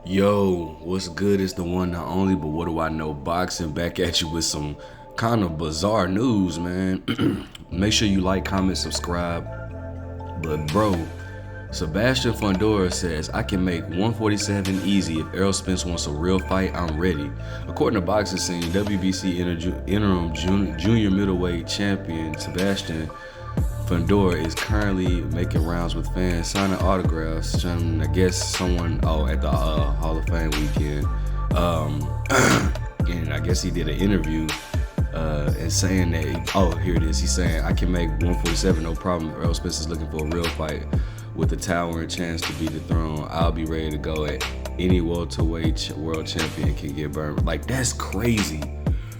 Yo, what's good? It's the one, not only, but what do I know? Boxing back at you with some kind of bizarre news, man. Make sure you like, comment, subscribe. But bro, Sebastian Fundora says, I can make 147 easy. If Errol Spence wants a real fight, I'm ready. According to Boxing Scene, WBC interim junior middleweight champion Sebastian Fundora is currently making rounds with fans, signing autographs. I guess someone at the Hall of Fame weekend, and I guess he did an interview and saying that here it is. He's saying I can make 147 no problem. Errol Spence is looking for a real fight with a towering chance to beat the throne. I'll be ready to go at any welterweight world champion can get burned. Like, that's crazy.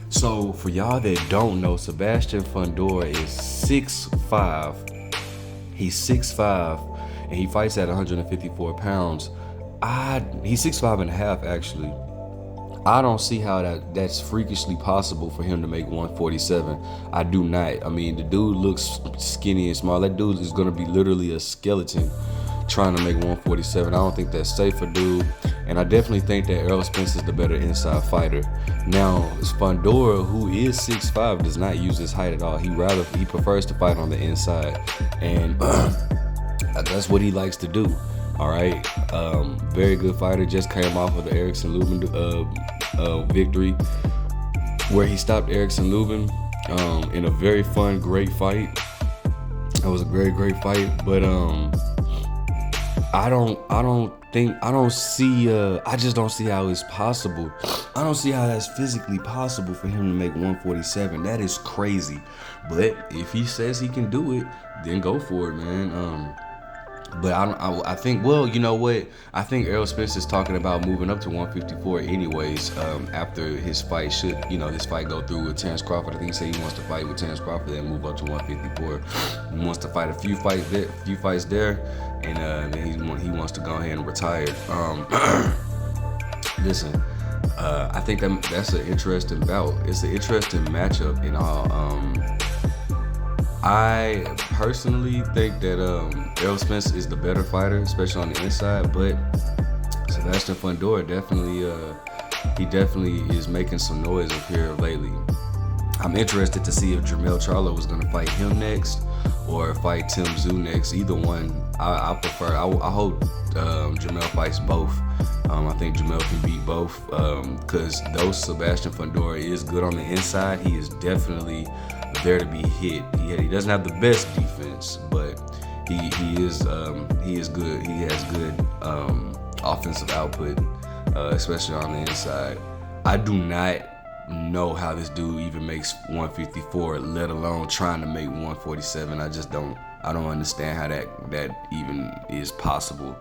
So for y'all that don't know, Sebastian Fundora is 6'5". He's 6'5", and he fights at 154 pounds. He's 6'5" and a half actually. I don't see how that's freakishly possible for him to make 147. I do not. I mean, the dude looks skinny and small. That dude is gonna be literally a skeleton trying to make 147. I don't think that's safe for dude. And I definitely think that Errol Spence is the better inside fighter. Now, Fundora, who is 6'5", does not use his height at all. He prefers to fight on the inside. And that's what he likes to do. All right. Very good fighter. Just came off of the Erickson Lubin victory, where he stopped Erickson Lubin in a very fun, great fight. It was a very great fight, but I just don't see how it's possible. I don't see how that's physically possible for him to make 147. That is crazy. But if he says he can do it, then go for it, man. But I think, well, you know what? I think Errol Spence is talking about moving up to 154 anyways, after his fight, should, his fight go through with Terrence Crawford. I think he said he wants to fight with Terrence Crawford and move up to 154. He wants to fight a few fights there, and then he wants to go ahead and retire. Listen, I think that's an interesting bout. It's an interesting matchup in all. I personally think that Errol Spence is the better fighter, especially on the inside, but Sebastian Fundora definitely is making some noise up here lately. I'm interested to see if Jermell Charlo was going to fight him next or fight Tim Tszyu next. Either one, I prefer. I hope Jermell fights both. I think Jermell can beat both because though Sebastian Fundora is good on the inside, he is definitely there to be hit. He doesn't have the best defense, but he is good. He has good offensive output, especially on the inside. I do not know how this dude even makes 154, let alone trying to make 147. I don't understand how that even is possible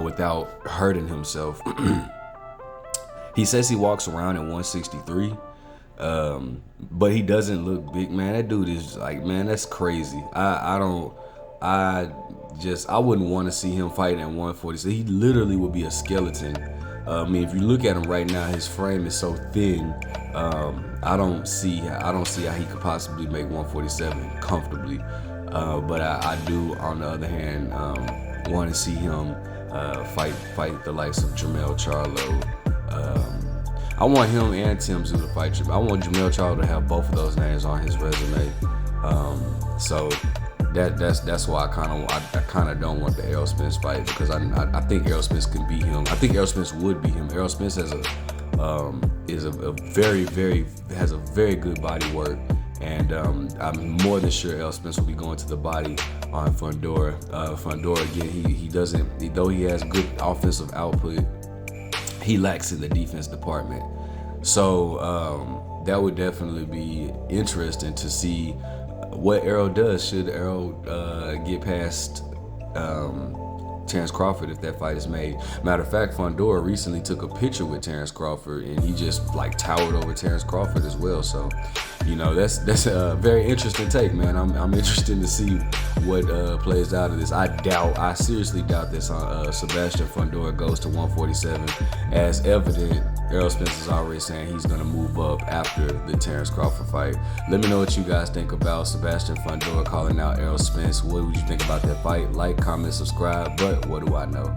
without hurting himself. He says he walks around at 163. But he doesn't look big, man. That dude is like, man, that's crazy. I wouldn't want to see him fighting at 140. He literally would be a skeleton. I mean, if you look at him right now, his frame is so thin. I don't see how he could possibly make 147 comfortably. But I do, on the other hand, want to see him fight the likes of Jermell Charlo. I want him and Tim Tszyu to fight. I want Jermell Charlo to have both of those names on his resume. So that's why I kind of don't want the Errol Spence fight, because I think Errol Spence can beat him. I think Errol Spence would beat him. Errol Spence has a very good body work, and I'm more than sure Errol Spence will be going to the body on Fundora. Fundora, again, though he has good offensive output, he lacks in the defense department. So that would definitely be interesting to see what Errol does. Should Errol get past Terrence Crawford if that fight is made? Matter of fact, Fundora recently took a picture with Terrence Crawford, and he just towered over Terrence Crawford as well. So, that's a very interesting take, man. I'm interested to see what plays out of this. I seriously doubt this. Sebastian Fundora goes to 147. As evident, Errol Spence is already saying he's gonna move up after the Terrence Crawford fight. Let me know what you guys think about Sebastian Fundora calling out Errol Spence. What would you think about that fight? Like, comment, subscribe. But what do I know?